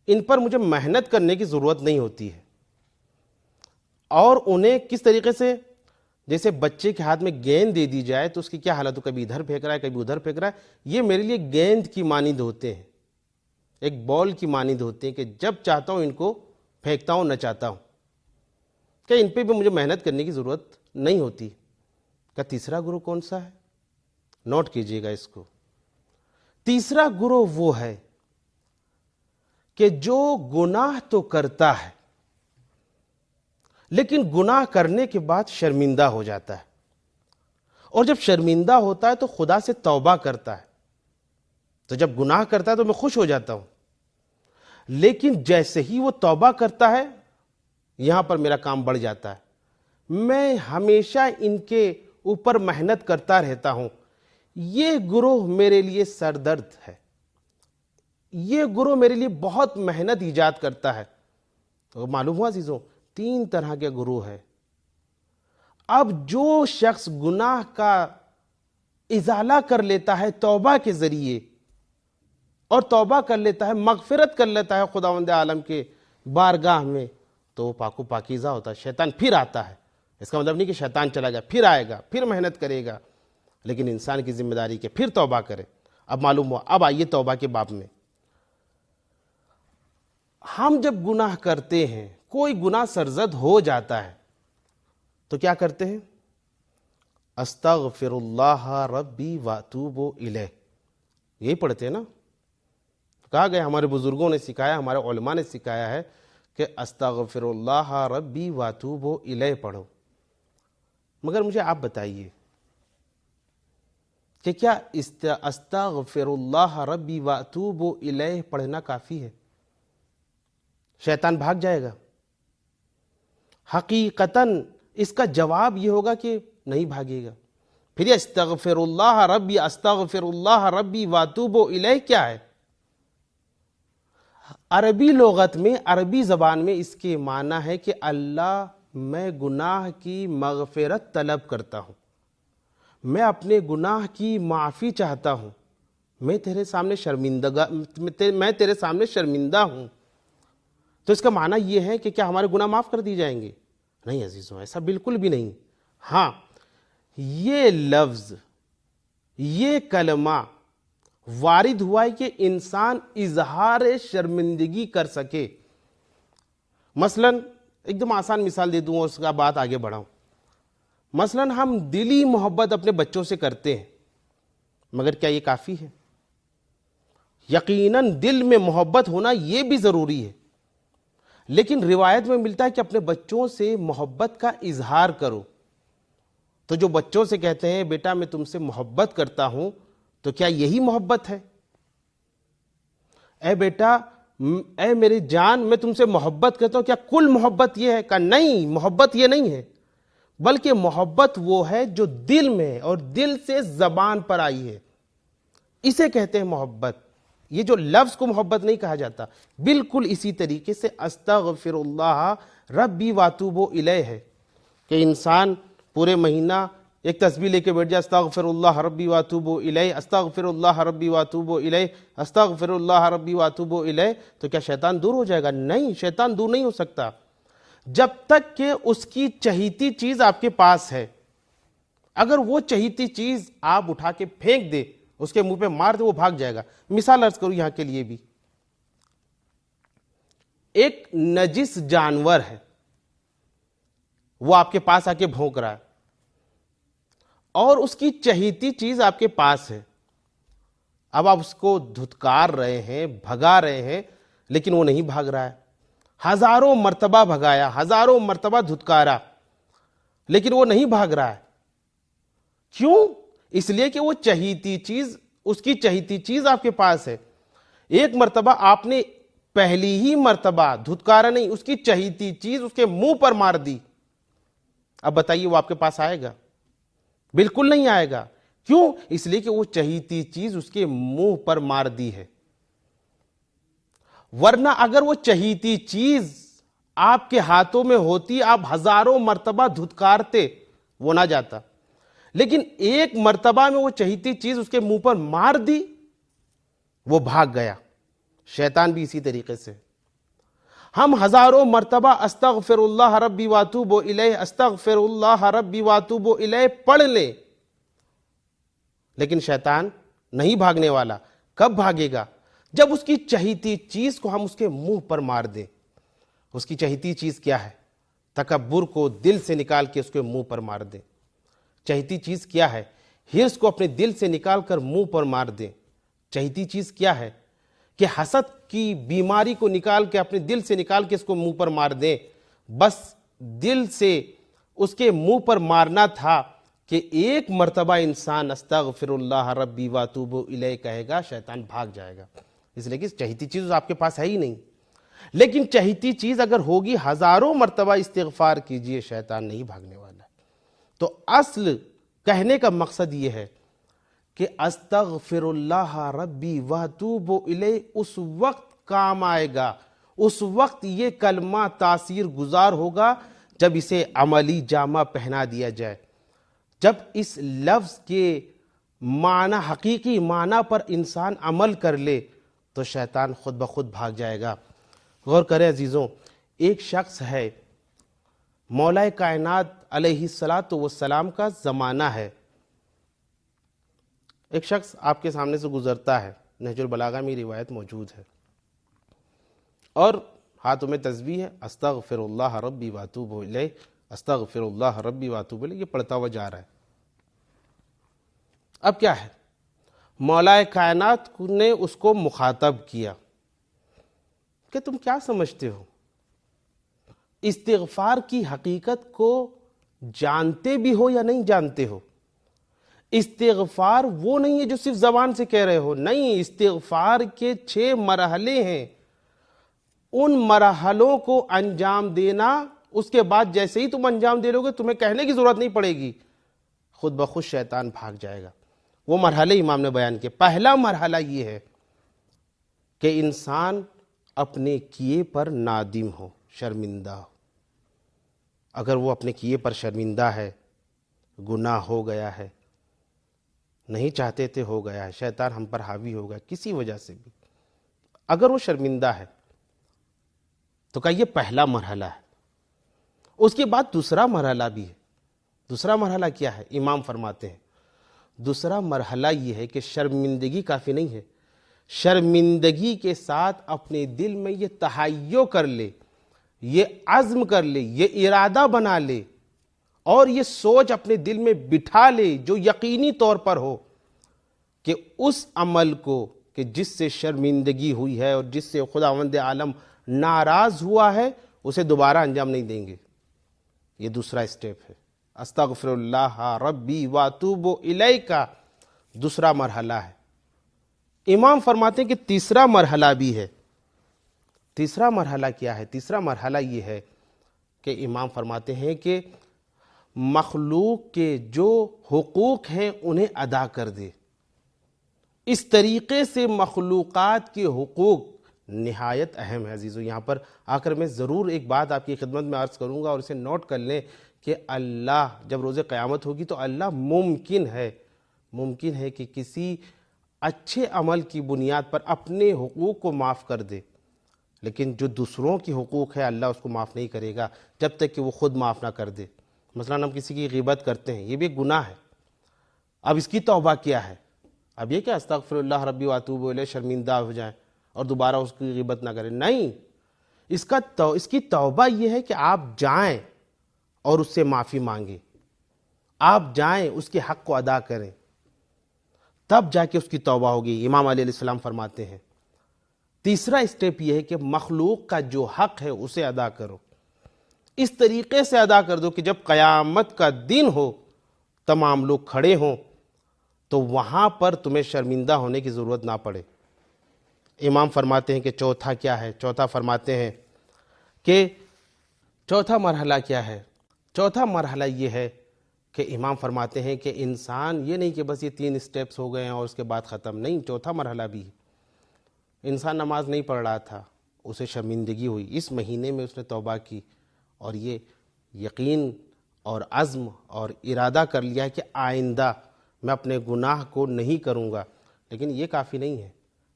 ان پر مجھے محنت کرنے کی ضرورت نہیں ہوتی ہے۔ اور انہیں کس طریقے سے؟ جیسے بچے کے ہاتھ میں گیند دے دی جائے تو اس کی کیا حالت ہو، کبھی ادھر پھینک رہا ہے کبھی ادھر پھینک رہا ہے، یہ میرے لیے گیند کی مانند ہوتے ہیں، ایک بال کی مانند ہوتے ہیں کہ جب چاہتا ہوں ان کو پھینکتا ہوں، نہ چاہتا ہوں، کہ ان پہ بھی مجھے محنت کرنے کی ضرورت نہیں ہوتی۔ کا تیسرا گروہ کون سا ہے؟ نوٹ کیجئے گا اس کو۔ تیسرا گروہ وہ ہے کہ جو گناہ تو کرتا ہے لیکن گناہ کرنے کے بعد شرمندہ ہو جاتا ہے، اور جب شرمندہ ہوتا ہے تو خدا سے توبہ کرتا ہے، تو جب گناہ کرتا ہے تو میں خوش ہو جاتا ہوں، لیکن جیسے ہی وہ توبہ کرتا ہے یہاں پر میرا کام بڑھ جاتا ہے، میں ہمیشہ ان کے اوپر محنت کرتا رہتا ہوں۔ یہ گروہ میرے لیے سردرد ہے، یہ گروہ میرے لیے بہت محنت ایجاد کرتا ہے۔ تو معلوم ہوا عزیزوں، 3 طرح کے گروہ ہیں۔ اب جو شخص گناہ کا ازالہ کر لیتا ہے توبہ کے ذریعے، اور توبہ کر لیتا ہے، مغفرت کر لیتا ہے خداوند عالم کے بارگاہ میں، تو وہ پاک و پاکیزہ ہوتا ہے۔ شیطان پھر آتا ہے، اس کا مطلب نہیں کہ شیطان چلا گیا، پھر آئے گا، پھر محنت کرے گا، لیکن انسان کی ذمہ داری کہ پھر توبہ کرے۔ اب معلوم ہوا، اب آئیے توبہ کے باب میں۔ ہم جب گناہ کرتے ہیں، کوئی گناہ سرزد ہو جاتا ہے، تو کیا کرتے ہیں؟ استغفر اللہ ربی واتوب الیہ، یہی پڑھتے ہیں نا؟ کہا گیا، ہمارے بزرگوں نے سکھایا، ہمارے علماء نے سکھایا ہے کہ استغفر اللہ ربی واتوب الیہ پڑھو۔ مگر مجھے آپ بتائیے کہ کیا استغفر اللہ ربی واتوب الیہ پڑھنا کافی ہے؟ شیطان بھاگ جائے گا؟ حقیقتاً اس کا جواب یہ ہوگا کہ نہیں بھاگے گا۔ پھر یہ استغفر اللہ ربی واتوب الیہ کیا ہے؟ عربی لغت میں، عربی زبان میں اس کے معنی ہے کہ اللہ، میں گناہ کی مغفرت طلب کرتا ہوں، میں اپنے گناہ کی معافی چاہتا ہوں، میں تیرے سامنے شرمندہ ہوں۔ تو اس کا معنی یہ ہے کہ کیا ہمارے گناہ معاف کر دی جائیں گے؟ نہیں عزیزوں، ایسا بالکل بھی نہیں۔ ہاں، یہ لفظ، یہ کلمہ وارد ہوا ہے کہ انسان اظہار شرمندگی کر سکے۔ مثلا ایک دم آسان مثال دے دوں اور اس کا بات آگے بڑھاؤں۔ مثلا ہم دلی محبت اپنے بچوں سے کرتے ہیں، مگر کیا یہ کافی ہے؟ یقیناً دل میں محبت ہونا یہ بھی ضروری ہے، لیکن روایت میں ملتا ہے کہ اپنے بچوں سے محبت کا اظہار کرو۔ تو جو بچوں سے کہتے ہیں بیٹا میں تم سے محبت کرتا ہوں، تو کیا یہی محبت ہے؟ اے بیٹا، اے میری جان، میں تم سے محبت کرتا ہوں، کیا کل محبت یہ ہے؟ کہ نہیں، محبت یہ نہیں ہے، بلکہ محبت وہ ہے جو دل میں اور دل سے زبان پر آئی ہے، اسے کہتے ہیں محبت۔ یہ جو لفظ کو محبت نہیں کہا جاتا۔ بالکل اسی طریقے سے استغفر اللہ ربی واتوب الیہ ہے کہ انسان پورے مہینہ ایک تسبیح لے کے بیٹھ جائے، استغفر اللہ ربی واتوب الیہ، استغفر اللہ ربی واتوب الیہ، استغفر اللہ ربی واتوب الیہ، تو کیا شیطان دور ہو جائے گا؟ نہیں، شیطان دور نہیں ہو سکتا جب تک کہ اس کی چہیتی چیز آپ کے پاس ہے۔ اگر وہ چہیتی چیز آپ اٹھا کے پھینک دے، اس کے منہ پہ مار دے، وہ بھاگ جائے گا۔ مثال عرض کروں یہاں کے لیے بھی، ایک نجس جانور ہے، وہ آپ کے پاس آ کے بھونک رہا ہے، اور اس کی چہیتی چیز آپ کے پاس ہے۔ اب آپ اس کو دھتکار رہے ہیں، بھگا رہے ہیں، لیکن وہ نہیں بھاگ رہا ہے۔ ہزاروں مرتبہ بھگایا، ہزاروں مرتبہ دھتکارا، لیکن وہ نہیں بھاگ رہا ہے۔ کیوں؟ اس لیے کہ وہ چہیتی چیز، اس کی چہیتی چیز آپ کے پاس ہے. ایک مرتبہ آپ نے پہلی ہی مرتبہ دھتکارا نہیں، اس کی چہیتی چیز اس کے منہ پر مار دی. اب بتائیے وہ آپ کے پاس آئے گا؟ بالکل نہیں آئے گا. کیوں؟ اس لیے کہ وہ چہیتی چیز اس کے منہ پر مار دی ہے. ورنہ اگر وہ چہیتی چیز آپ کے ہاتھوں میں ہوتی، آپ ہزاروں مرتبہ دھتکارتے، وہ نہ جاتا. لیکن ایک مرتبہ میں وہ چہیتی چیز اس کے منہ پر مار دی، وہ بھاگ گیا. شیطان بھی اسی طریقے سے. ہم ہزاروں مرتبہ استغفر اللہ ربی واتوب الیہ، استغفر اللہ ربی واتوب الیہ پڑھ لیں، لیکن شیطان نہیں بھاگنے والا. کب بھاگے گا؟ جب اس کی چہیتی چیز کو ہم اس کے منہ پر مار دیں. اس کی چہیتی چیز کیا ہے؟ تکبر کو دل سے نکال کے اس کے منہ پر مار دیں. چہیتی چیز کیا ہے؟ حرص کو اپنے دل سے نکال کر منہ پر مار دیں. چہیتی چیز کیا ہے؟ کہ حسد کی بیماری کو نکال کے اپنے دل سے نکال کے اس کو منہ پر مار دیں. بس دل سے اس کے منہ پر مارنا تھا کہ ایک مرتبہ انسان استغفر اللہ ربی واتوب الیہ کہے گا، شیطان بھاگ جائے گا. اس لیے کہ چہیتی چیز آپ کے پاس ہے ہی نہیں. لیکن چہیتی چیز اگر ہوگی، ہزاروں مرتبہ استغفار کیجئے، شیطان نہیں بھاگنے والا. تو اصل کہنے کا مقصد یہ ہے کہ استغفر اللہ ربی واتوب الیہ اس وقت کام آئے گا، اس وقت یہ کلمہ تاثیر گزار ہوگا جب اسے عملی جامہ پہنا دیا جائے، جب اس لفظ کے معنی، حقیقی معنی پر انسان عمل کر لے تو شیطان خود بخود بھاگ جائے گا. غور کریں عزیزوں، ایک شخص ہے، مولا کائنات علیہ الصلاۃ والسلام کا زمانہ ہے. ایک شخص آپ کے سامنے سے گزرتا ہے، نہج البلاغہ میں روایت موجود ہے، اور ہاتھوں میں تسبیح ہے، استغفر اللہ ربی واتوب الیہ، استغفر اللہ ربی واتوب الیہ، یہ پڑھتا ہوا جا رہا ہے. اب کیا ہے؟ مولا کائنات نے اس کو مخاطب کیا کہ تم کیا سمجھتے ہو؟ استغفار کی حقیقت کو جانتے بھی ہو یا نہیں جانتے ہو؟ استغفار وہ نہیں ہے جو صرف زبان سے کہہ رہے ہو، نہیں، استغفار کے 6 مرحلے ہیں. ان مرحلوں کو انجام دینا، اس کے بعد جیسے ہی تم انجام دے لو گے، تمہیں کہنے کی ضرورت نہیں پڑے گی، خود بخود شیطان بھاگ جائے گا. وہ مرحلے امام نے بیان کیے. پہلا مرحلہ یہ ہے کہ انسان اپنے کیے پر نادم ہو، شرمندہ ہو. اگر وہ اپنے کیے پر شرمندہ ہے، گناہ ہو گیا ہے، نہیں چاہتے تھے ہو گیا ہے، شیطان ہم پر حاوی ہو گیا کسی وجہ سے بھی، اگر وہ شرمندہ ہے تو کہا یہ پہلا مرحلہ ہے. اس کے بعد دوسرا مرحلہ بھی ہے. دوسرا مرحلہ کیا ہے؟ امام فرماتے ہیں دوسرا مرحلہ یہ ہے کہ شرمندگی کافی نہیں ہے، شرمندگی کے ساتھ اپنے دل میں یہ تحیّع کر لے، یہ عزم کر لے، یہ ارادہ بنا لے، اور یہ سوچ اپنے دل میں بٹھا لے جو یقینی طور پر ہو کہ اس عمل کو کہ جس سے شرمندگی ہوئی ہے اور جس سے خداوند عالم ناراض ہوا ہے، اسے دوبارہ انجام نہیں دیں گے. یہ دوسرا اسٹیپ ہے. استغفر اللہ ربی واتوب الیہ کا دوسرا مرحلہ ہے. امام فرماتے ہیں کہ تیسرا مرحلہ بھی ہے. تیسرا مرحلہ کیا ہے؟ تیسرا مرحلہ یہ ہے کہ امام فرماتے ہیں کہ مخلوق کے جو حقوق ہیں انہیں ادا کر دے. اس طریقے سے مخلوقات کے حقوق نہایت اہم ہے عزیزو. یہاں پر آ کر میں ضرور ایک بات آپ کی خدمت میں عرض کروں گا اور اسے نوٹ کر لیں کہ اللہ جب روز قیامت ہوگی تو اللہ ممکن ہے کہ کسی اچھے عمل کی بنیاد پر اپنے حقوق کو معاف کر دے، لیکن جو دوسروں کی حقوق ہے اللہ اس کو معاف نہیں کرے گا جب تک کہ وہ خود معاف نہ کر دے. مثلا ہم کسی کی غیبت کرتے ہیں، یہ بھی ایک گناہ ہے. اب اس کی توبہ کیا ہے؟ اب یہ کیا استغفر اللہ ربی واتوب الیہ شرمندہ ہو جائیں اور دوبارہ اس کی غیبت نہ کریں؟ نہیں، اس کی توبہ یہ ہے کہ آپ جائیں اور اس سے معافی مانگیں، آپ جائیں اس کے حق کو ادا کریں، تب جا کے اس کی توبہ ہوگی. امام علیہ السلام فرماتے ہیں تیسرا اسٹیپ یہ ہے کہ مخلوق کا جو حق ہے اسے ادا کرو. اس طریقے سے ادا کر دو کہ جب قیامت کا دن ہو تمام لوگ کھڑے ہوں تو وہاں پر تمہیں شرمندہ ہونے کی ضرورت نہ پڑے۔ امام فرماتے ہیں کہ چوتھا کیا ہے؟ چوتھا فرماتے ہیں کہ چوتھا مرحلہ کیا ہے؟ چوتھا مرحلہ یہ ہے کہ امام فرماتے ہیں کہ انسان یہ نہیں کہ بس یہ 3 سٹیپس ہو گئے ہیں اور اس کے بعد ختم، نہیں، چوتھا مرحلہ بھی ہے۔ انسان نماز نہیں پڑھ رہا تھا، اسے شرمندگی ہوئی، اس مہینے میں اس نے توبہ کی اور یہ یقین اور عزم اور ارادہ کر لیا ہے کہ آئندہ میں اپنے گناہ کو نہیں کروں گا۔ لیکن یہ کافی نہیں ہے،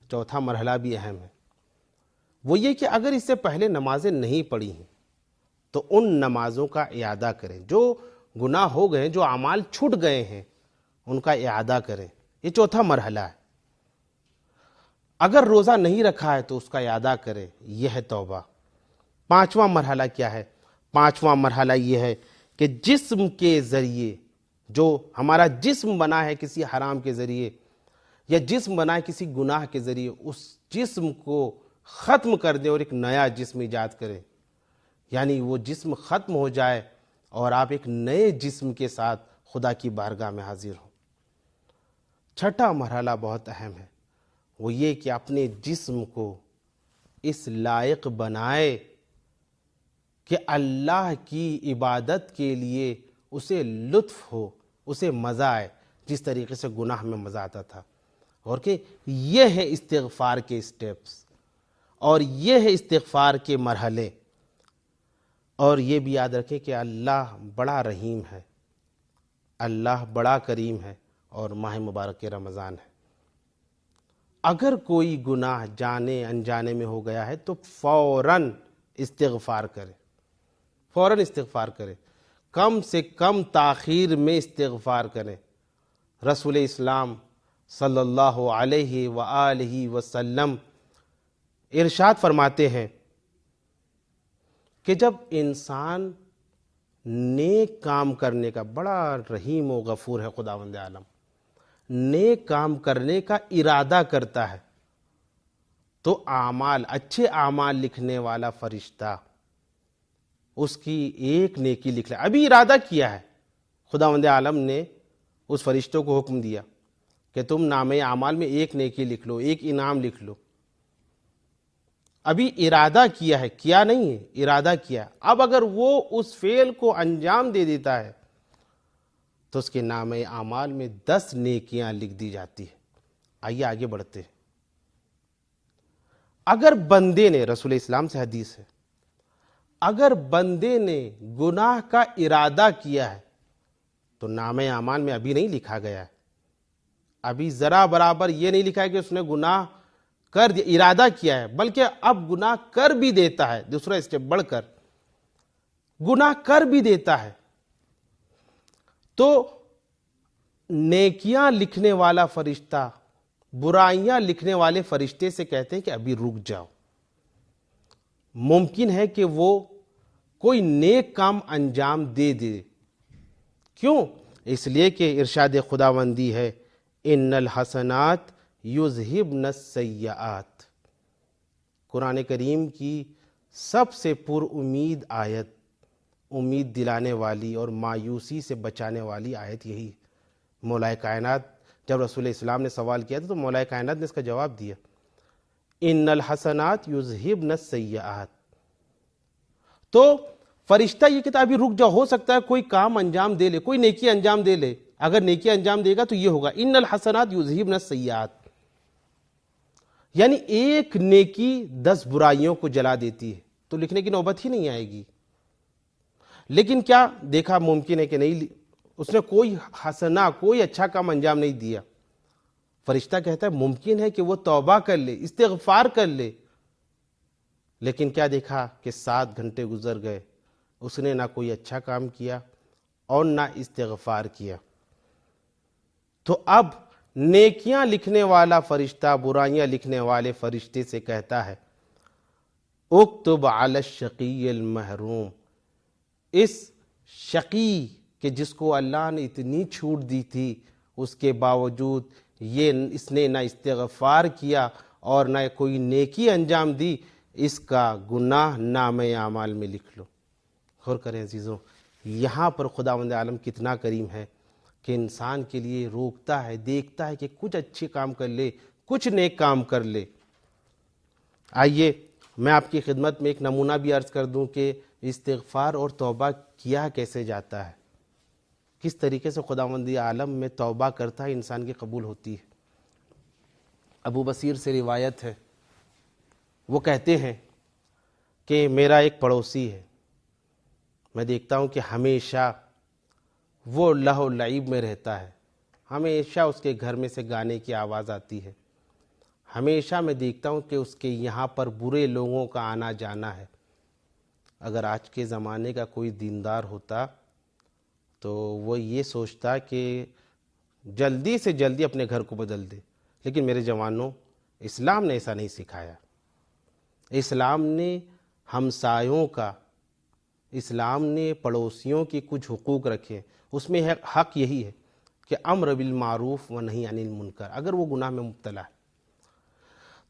چوتھا مرحلہ بھی اہم ہے، وہ یہ کہ اگر اس سے پہلے نمازیں نہیں پڑھی ہیں تو ان نمازوں کا اعادہ کریں، جو گناہ ہو گئے، جو اعمال چھوٹ گئے ہیں ان کا اعادہ کریں، یہ چوتھا مرحلہ ہے۔ اگر روزہ نہیں رکھا ہے تو اس کا اعادہ کریں، یہ ہے توبہ۔ پانچواں مرحلہ کیا ہے؟ پانچواں مرحلہ یہ ہے کہ جسم کے ذریعے، جو ہمارا جسم بنا ہے کسی حرام کے ذریعے یا جسم بنا ہے کسی گناہ کے ذریعے، اس جسم کو ختم کر دیں اور ایک نیا جسم ایجاد کریں، یعنی وہ جسم ختم ہو جائے اور آپ ایک نئے جسم کے ساتھ خدا کی بارگاہ میں حاضر ہوں۔ چھٹا مرحلہ بہت اہم ہے، وہ یہ کہ اپنے جسم کو اس لائق بنائے کہ اللہ کی عبادت کے لیے اسے لطف ہو، اسے مزہ آئے، جس طریقے سے گناہ میں مزہ آتا تھا۔ اور کہ یہ ہے استغفار کے سٹیپس اور یہ ہے استغفار کے مرحلے۔ اور یہ بھی یاد رکھیں کہ اللہ بڑا رحیم ہے، اللہ بڑا کریم ہے، اور ماہ مبارک رمضان ہے۔ اگر کوئی گناہ جانے انجانے میں ہو گیا ہے تو فوراً استغفار کرے، فوراً استغفار کرے، کم سے کم تاخیر میں استغفار کریں۔ رسول اسلام صلی اللہ علیہ وآلہ وسلم ارشاد فرماتے ہیں کہ جب انسان نیک کام کرنے کا، بڑا رحیم و غفور ہے خداوند عالم، نیک کام کرنے کا ارادہ کرتا ہے تو اعمال، اچھے اعمال لکھنے والا فرشتہ اس کی ایک نیکی لکھ لے۔ ابھی ارادہ کیا ہے، خداوند عالم نے اس فرشتوں کو حکم دیا کہ تم نامہ اعمال میں ایک نیکی لکھ لو، ایک انعام لکھ لو۔ ابھی ارادہ کیا ہے، کیا نہیں ہے، ارادہ کیا ہے۔ اب اگر وہ اس فعل کو انجام دے دیتا ہے تو اس کے نامہ اعمال میں 10 نیکیاں لکھ دی جاتی ہیں۔ آئیے آگے بڑھتے ہیں۔ اگر بندے نے، رسول اسلام سے حدیث ہے، اگر بندے نے گناہ کا ارادہ کیا ہے تو نامہ اعمال میں ابھی نہیں لکھا گیا ہے، ابھی ذرا برابر یہ نہیں لکھا ہے کہ اس نے گناہ کر دیا، ارادہ کیا ہے، بلکہ اب گناہ کر بھی دیتا ہے۔ دوسرا اسٹیپ بڑھ کر گناہ کر بھی دیتا ہے تو نیکیاں لکھنے والا فرشتہ برائیاں لکھنے والے فرشتے سے کہتے ہیں کہ ابھی رک جاؤ۔ ممکن ہے کہ وہ کوئی نیک کام انجام دے دے۔ کیوں؟ اس لیے کہ ارشاد خداوندی ہے، ان الحسنات یذہبن السیئات۔ قرآن کریم کی سب سے پر امید آیت، امید دلانے والی اور مایوسی سے بچانے والی آیت یہی۔ مولا کائنات، جب رسول اسلام نے سوال کیا تھا تو مولا کائنات نے اس کا جواب دیا، ان الحسنات یذہبن السیئات۔ تو فرشتہ یہ کہتا ابھی رک جاؤ، ہو سکتا ہے کوئی کام انجام دے لے، کوئی نیکی انجام دے لے، اگر نیکی انجام دے گا تو یہ ہوگا، ان الحسنات یذہبن السیئات، یعنی ایک نیکی 10 برائیوں کو جلا دیتی ہے تو لکھنے کی نوبت ہی نہیں آئے گی۔ لیکن کیا دیکھا، ممکن ہے کہ نہیں، اس نے کوئی حسنہ، کوئی اچھا کام انجام نہیں دیا۔ فرشتہ کہتا ہے ممکن ہے کہ وہ توبہ کر لے، استغفار کر لے، لیکن کیا دیکھا کہ 7 گھنٹے گزر گئے، اس نے نہ کوئی اچھا کام کیا اور نہ استغفار کیا۔ تو اب نیکیاں لکھنے والا فرشتہ برائیاں لکھنے والے فرشتے سے کہتا ہے، اکتب علی الشقی المحروم، اس شقی کہ جس کو اللہ نے اتنی چھوٹ دی تھی، اس کے باوجود اس نے نہ استغفار کیا اور نہ کوئی نیکی انجام دی، اس کا گناہ نامہ اعمال میں لکھ لو۔ غور کریں عزیزوں، یہاں پر خداوند عالم کتنا کریم ہے کہ انسان کے لیے روکتا ہے، دیکھتا ہے کہ کچھ اچھے کام کر لے، کچھ نیک کام کر لے۔ آئیے میں آپ کی خدمت میں ایک نمونہ بھی عرض کر دوں کہ استغفار اور توبہ کیا کیسے جاتا ہے، کس طریقے سے خداوند عالم میں توبہ کرتا ہے انسان کی قبول ہوتی ہے۔ ابو بصیر سے روایت ہے، وہ کہتے ہیں کہ میرا ایک پڑوسی ہے، میں دیکھتا ہوں کہ ہمیشہ وہ لہو و لعب میں رہتا ہے، ہمیشہ اس کے گھر میں سے گانے کی آواز آتی ہے، ہمیشہ میں دیکھتا ہوں کہ اس کے یہاں پر برے لوگوں کا آنا جانا ہے۔ اگر آج کے زمانے کا کوئی دیندار ہوتا تو وہ یہ سوچتا کہ جلدی سے جلدی اپنے گھر کو بدل دے، لیکن میرے جوانوں، اسلام نے ایسا نہیں سکھایا۔ اسلام نے ہمسایوں کا، اسلام نے پڑوسیوں کی کچھ حقوق رکھے، اس میں حق یہی ہے کہ امر بالمعروف و نہی عن المنکر، اگر وہ گناہ میں مبتلا ہے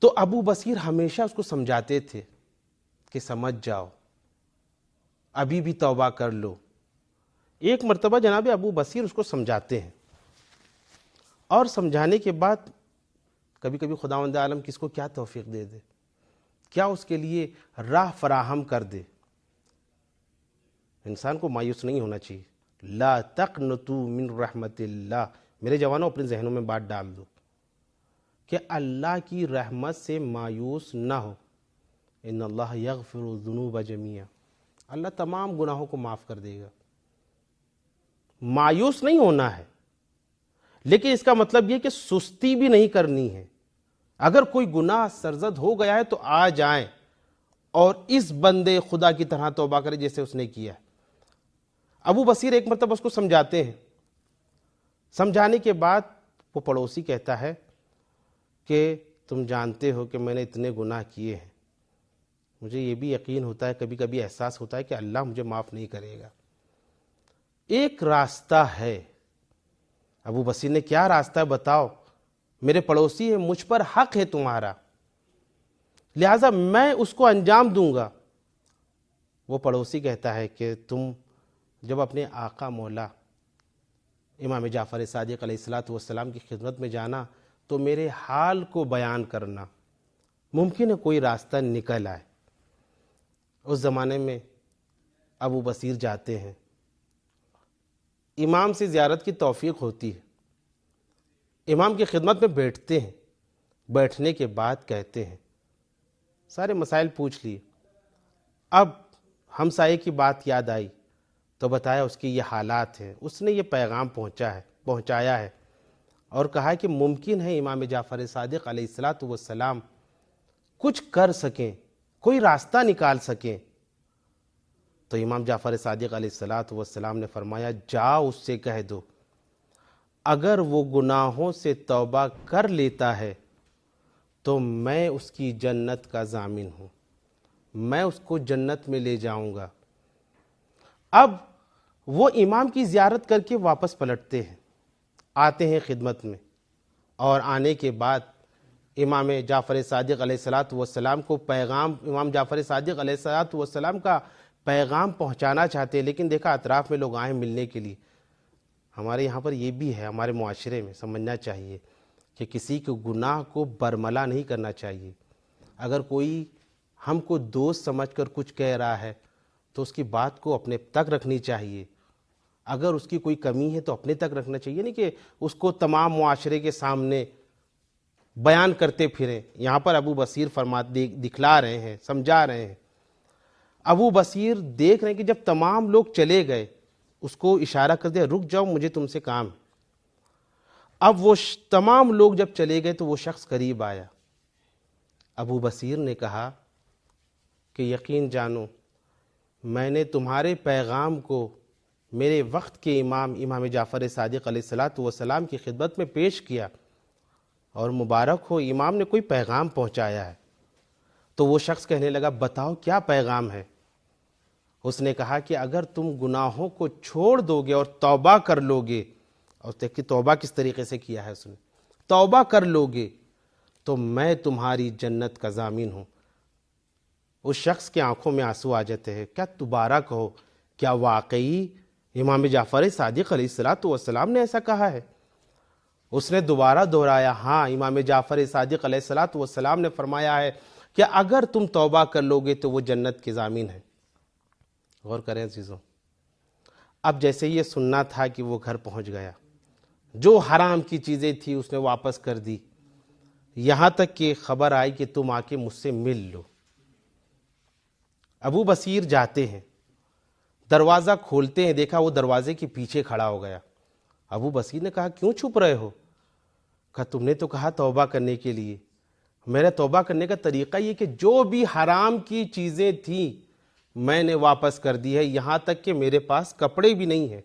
تو ابو بصیر ہمیشہ اس کو سمجھاتے تھے کہ سمجھ جاؤ، ابھی بھی توبہ کر لو۔ ایک مرتبہ جناب ابو بصیر اس کو سمجھاتے ہیں، اور سمجھانے کے بعد کبھی کبھی خداوند عالم کس کو کیا توفیق دے دے، کیا اس کے لیے راہ فراہم کر دے۔ انسان کو مایوس نہیں ہونا چاہیے۔ لا تقنطوا من رحمت اللہ، میرے جوانوں اپنے ذہنوں میں بات ڈال دو کہ اللہ کی رحمت سے مایوس نہ ہو۔ ان اللہ یغفر الذنوب جميعا، اللہ تمام گناہوں کو معاف کر دے گا۔ مایوس نہیں ہونا ہے، لیکن اس کا مطلب یہ کہ سستی بھی نہیں کرنی ہے۔ اگر کوئی گناہ سرزد ہو گیا ہے تو آ جائیں اور اس بندے خدا کی طرح توبہ کرے جیسے اس نے کیا ہے۔ ابو بصیر ایک مرتبہ اس کو سمجھاتے ہیں، سمجھانے کے بعد وہ پڑوسی کہتا ہے کہ تم جانتے ہو کہ میں نے اتنے گناہ کیے ہیں، مجھے یہ بھی یقین ہوتا ہے، کبھی کبھی احساس ہوتا ہے کہ اللہ مجھے معاف نہیں کرے گا۔ ایک راستہ ہے۔ ابو بصیر نے کیا راستہ ہے بتاؤ؟ میرے پڑوسی ہے، مجھ پر حق ہے تمہارا، لہٰذا میں اس کو انجام دوں گا۔ وہ پڑوسی کہتا ہے کہ تم جب اپنے آقا مولا امام جعفر صادق علیہ السلام کی خدمت میں جانا تو میرے حال کو بیان کرنا، ممکن ہے کوئی راستہ نکل آئے۔ اس زمانے میں ابو بصیر جاتے ہیں، امام سے زیارت کی توفیق ہوتی ہے، امام کی خدمت میں بیٹھتے ہیں، بیٹھنے کے بعد کہتے ہیں، سارے مسائل پوچھ لیے، اب ہمسائے کی بات یاد آئی تو بتایا اس کی یہ حالات ہیں، اس نے یہ پیغام پہنچایا ہے، اور کہا کہ ممکن ہے امام جعفر صادق علیہ السلام کچھ کر سکیں، کوئی راستہ نکال سکیں۔ تو امام جعفر صادق علیہ السلام نے فرمایا، جاؤ اس سے کہہ دو اگر وہ گناہوں سے توبہ کر لیتا ہے تو میں اس کی جنت کا ضامن ہوں، میں اس کو جنت میں لے جاؤں گا۔ اب وہ امام کی زیارت کر کے واپس پلٹتے ہیں، آتے ہیں خدمت میں، اور آنے کے بعد امام جعفر صادق علیہ السلام کو پیغام، امام جعفر صادق علیہ السلام کا پیغام پہنچانا چاہتے ہیں، لیکن دیکھا اطراف میں لوگ آئے ملنے کے لیے۔ ہمارے یہاں پر یہ بھی ہے، ہمارے معاشرے میں سمجھنا چاہیے کہ کسی کے گناہ کو برملا نہیں کرنا چاہیے۔ اگر کوئی ہم کو دوست سمجھ کر کچھ کہہ رہا ہے تو اس کی بات کو اپنے تک رکھنی چاہیے، اگر اس کی کوئی کمی ہے تو اپنے تک رکھنا چاہیے، نہیں کہ اس کو تمام معاشرے کے سامنے بیان کرتے پھریں۔ یہاں پر ابو بصیر دکھلا رہے ہیں، سمجھا رہے ہیں۔ ابو بصیر دیکھ رہے ہیں کہ جب تمام لوگ چلے گئے، اس کو اشارہ کر دیا، رک جاؤ مجھے تم سے کام ہے۔ اب وہ تمام لوگ جب چلے گئے تو وہ شخص قریب آیا۔ ابو بصیر نے کہا کہ یقین جانو، میں نے تمہارے پیغام کو میرے وقت کے امام جعفر صادق علیہ السلام کی خدمت میں پیش کیا، اور مبارک ہو امام نے کوئی پیغام پہنچایا ہے۔ تو وہ شخص کہنے لگا، بتاؤ کیا پیغام ہے؟ اس نے کہا کہ اگر تم گناہوں کو چھوڑ دو گے اور توبہ کر لو گے، اور دیکھیں توبہ کس طریقے سے کیا ہے اس نے، توبہ کر لو گے تو میں تمہاری جنت کا ضامن ہوں۔ اس شخص کی آنکھوں میں آنسو آ جاتے ہیں، کیا دوبارہ کہو، کیا واقعی امام جعفر صادق علیہ الصلوۃ والسلام نے ایسا کہا ہے۔ اس نے دوبارہ دہرایا، ہاں امام جعفر صادق علیہ الصلوۃ والسلام نے فرمایا ہے کہ اگر تم توبہ کر لو گے تو وہ جنت کے ضامن ہیں۔ غور کریں عزیزوں، اب جیسے یہ سننا تھا کہ وہ گھر پہنچ گیا، جو حرام کی چیزیں تھی اس نے واپس کر دی، یہاں تک کہ خبر آئی کہ تم آ کے مجھ سے مل لو۔ ابو بصیر جاتے ہیں، دروازہ کھولتے ہیں، دیکھا وہ دروازے کے پیچھے کھڑا ہو گیا۔ ابو بصیر نے کہا کیوں چھپ رہے ہو؟ کہا تم نے تو کہا توبہ کرنے کے لیے، میرا توبہ کرنے کا طریقہ یہ کہ جو بھی حرام کی چیزیں تھیں میں نے واپس کر دی ہے، یہاں تک کہ میرے پاس کپڑے بھی نہیں ہیں،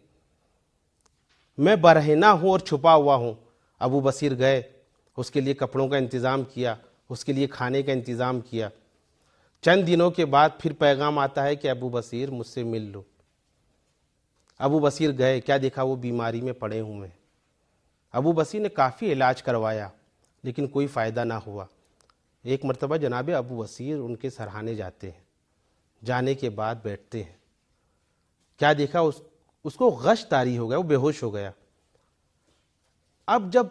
میں برہنہ ہوں اور چھپا ہوا ہوں۔ ابو بصیر گئے، اس کے لیے کپڑوں کا انتظام کیا، اس کے لیے کھانے کا انتظام کیا۔ چند دنوں کے بعد پھر پیغام آتا ہے کہ ابو بصیر مجھ سے مل لو۔ ابو بصیر گئے، کیا دیکھا وہ بیماری میں پڑے ہوئے ہیں۔ ابو بصیر نے کافی علاج کروایا لیکن کوئی فائدہ نہ ہوا۔ ایک مرتبہ جناب ابو بصیر ان کے سرہانے جاتے ہیں، جانے کے بعد بیٹھتے ہیں، کیا دیکھا اس کو غش طاری ہو گیا، وہ بے ہوش ہو گیا۔ اب جب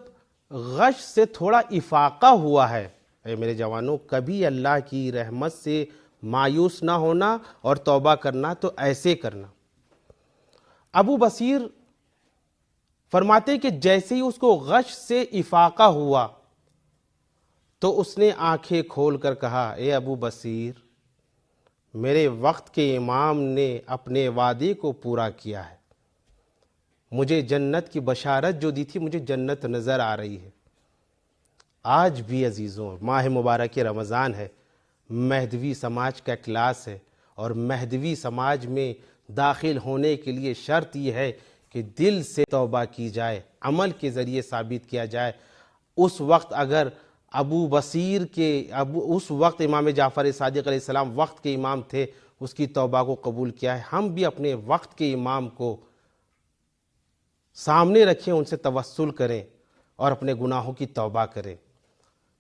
غش سے تھوڑا افاقہ ہوا ہے، اے میرے جوانوں کبھی اللہ کی رحمت سے مایوس نہ ہونا اور توبہ کرنا تو ایسے کرنا۔ ابو بصیر فرماتے کہ جیسے ہی اس کو غش سے افاقہ ہوا تو اس نے آنکھیں کھول کر کہا اے ابو بصیر، میرے وقت کے امام نے اپنے وعدے کو پورا کیا ہے، مجھے جنت کی بشارت جو دی تھی مجھے جنت نظر آ رہی ہے۔ آج بھی عزیزوں ماہ مبارک رمضان ہے، مہدوی سماج کا کلاس ہے، اور مہدوی سماج میں داخل ہونے کے لیے شرط یہ ہے کہ دل سے توبہ کی جائے، عمل کے ذریعے ثابت کیا جائے۔ اس وقت اگر ابو بصیر اس وقت امام جعفر صادق علیہ السلام وقت کے امام تھے، اس کی توبہ کو قبول کیا ہے، ہم بھی اپنے وقت کے امام کو سامنے رکھیں، ان سے توسل کریں اور اپنے گناہوں کی توبہ کریں۔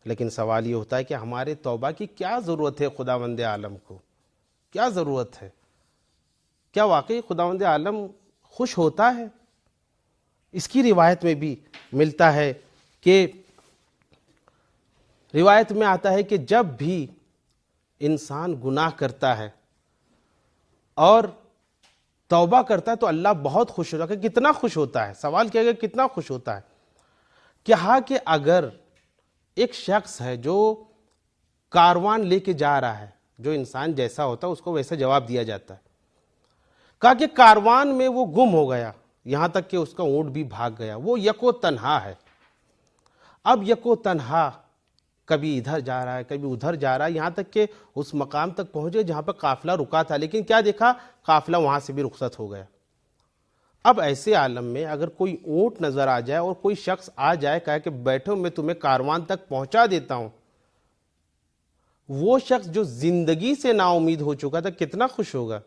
لیکن سوال یہ ہوتا ہے کہ ہمارے توبہ کی کیا ضرورت ہے؟ خداوند عالم کو کیا ضرورت ہے؟ کیا واقعی خداوند عالم خوش ہوتا ہے؟ اس کی روایت میں بھی ملتا ہے کہ روایت میں آتا ہے کہ جب بھی انسان گناہ کرتا ہے اور توبہ کرتا ہے تو اللہ بہت خوش ہوتا ہے۔ کتنا خوش ہوتا ہے؟ سوال کیا گیا کتنا خوش ہوتا ہے؟ کہا کہ اگر ایک شخص ہے جو کاروان لے کے جا رہا ہے، جو انسان جیسا ہوتا ہے اس کو ویسا جواب دیا جاتا ہے، کہا کہ کاروان میں وہ گم ہو گیا، یہاں تک کہ اس کا اونٹ بھی بھاگ گیا، وہ یکو تنہا ہے۔ اب یکو تنہا کبھی ادھر جا رہا ہے کبھی ادھر جا رہا ہے، یہاں تک کہ اس مقام تک پہنچے جہاں پہ قافلہ رکا تھا، لیکن کیا دیکھا؟ قافلہ وہاں سے بھی رخصت ہو گیا۔ اب ایسے عالم میں اگر کوئی اونٹ نظر آ جائے اور کوئی شخص آ جائے کہے کہ بیٹھو میں تمہیں کاروان تک پہنچا دیتا ہوں، وہ شخص جو زندگی سے نا امید ہو چکا تھا کتنا خوش ہوگا؟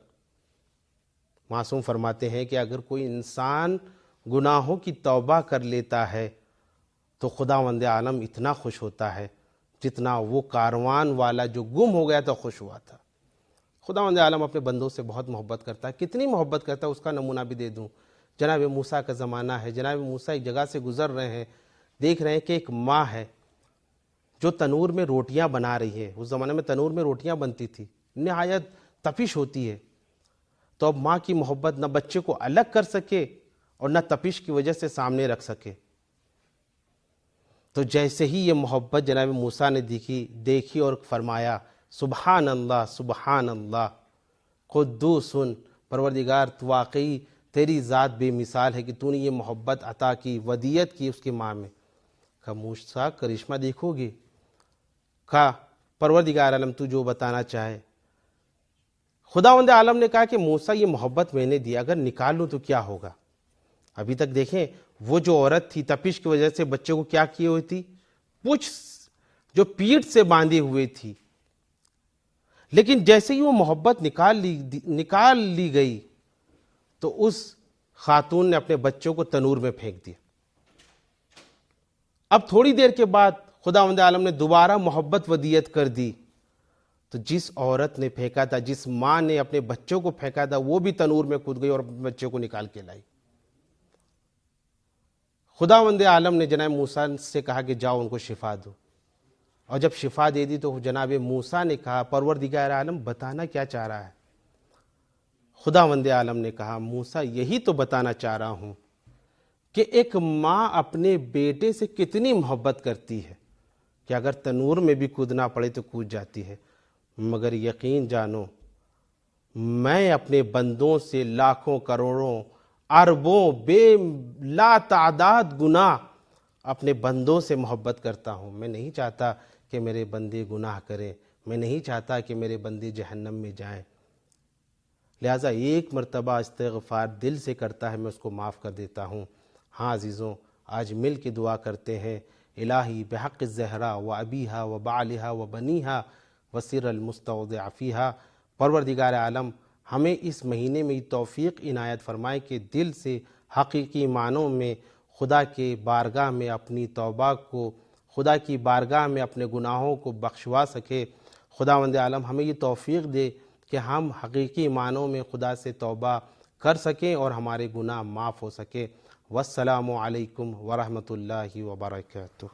معصوم فرماتے ہیں کہ اگر کوئی انسان گناہوں کی توبہ کر لیتا ہے تو خداوند عالم اتنا خوش ہوتا ہے جتنا وہ کاروان والا جو گم ہو گیا تو خوش ہوا تھا۔ خداوند عالم اپنے بندوں سے بہت محبت کرتا ہے، کتنی محبت کرتا ہے اس کا نمونہ بھی دے دوں۔ جناب موسیٰ کا زمانہ ہے، جناب موسیٰ ایک جگہ سے گزر رہے ہیں، دیکھ رہے ہیں کہ ایک ماں ہے جو تنور میں روٹیاں بنا رہی ہے۔ اس زمانے میں تنور میں روٹیاں بنتی تھی، نہایت تپش ہوتی ہے، تو اب ماں کی محبت نہ بچے کو الگ کر سکے اور نہ تپش کی وجہ سے سامنے رکھ سکے، تو جیسے ہی یہ محبت جناب موسیٰ نے دیکھی اور فرمایا سبحان اللہ سبحان اللہ قدوس، پروردگار تو واقعی تیری ذات بے مثال ہے کہ تو نے یہ محبت عطا کی، ودیت کی اس کی ماں میں۔ کہا موسیٰ کرشمہ دیکھو گے؟ کہا پروردگار عالم تو جو بتانا چاہے۔ خداوند عالم نے کہا کہ موسیٰ یہ محبت میں نے دی، اگر نکال لوں تو کیا ہوگا؟ ابھی تک دیکھیں وہ جو عورت تھی تپش کی وجہ سے بچے کو کیا کیے ہوئی تھی؟ پوچھ جو پیٹھ سے باندھی ہوئی تھی، لیکن جیسے ہی وہ محبت نکال لی گئی تو اس خاتون نے اپنے بچوں کو تنور میں پھینک دیا۔ اب تھوڑی دیر کے بعد خداوند عالم نے دوبارہ محبت ودیت کر دی تو جس عورت نے پھینکا تھا، جس ماں نے اپنے بچوں کو پھینکا تھا، وہ بھی تنور میں کود گئی اور اپنے بچوں کو نکال کے لائی۔ خداوند عالم نے جناب موسیٰ سے کہا کہ جاؤ ان کو شفا دو، اور جب شفا دے دی تو جناب موسیٰ نے کہا پروردگار عالم بتانا کیا چاہ رہا ہے؟ خداوند عالم نے کہا موسیٰ یہی تو بتانا چاہ رہا ہوں کہ ایک ماں اپنے بیٹے سے کتنی محبت کرتی ہے کہ اگر تنور میں بھی کودنا پڑے تو کود جاتی ہے، مگر یقین جانو میں اپنے بندوں سے لاکھوں کروڑوں اربوں بے لا تعداد گنا اپنے بندوں سے محبت کرتا ہوں۔ میں نہیں چاہتا کہ میرے بندے گناہ کریں، میں نہیں چاہتا کہ میرے بندے جہنم میں جائیں، لہٰذا ایک مرتبہ استغفار دل سے کرتا ہے میں اس کو معاف کر دیتا ہوں۔ ہاں عزیزوں، آج مل کے دعا کرتے ہیں، الہی بحق الزہرا و ابیہا و بعلہا و بنیہا وسر المستودع فیہا، پروردگار عالم ہمیں اس مہینے میں توفیق عنایت فرمائے کہ دل سے حقیقی معنوں میں خدا کے بارگاہ میں اپنی توبہ کو، خدا کی بارگاہ میں اپنے گناہوں کو بخشوا سکے۔ خداوند عالم ہمیں یہ توفیق دے کہ ہم حقیقی معنوں میں خدا سے توبہ کر سکیں اور ہمارے گناہ معاف ہو سکے۔ والسلام علیکم ورحمۃ اللہ وبرکاتہ۔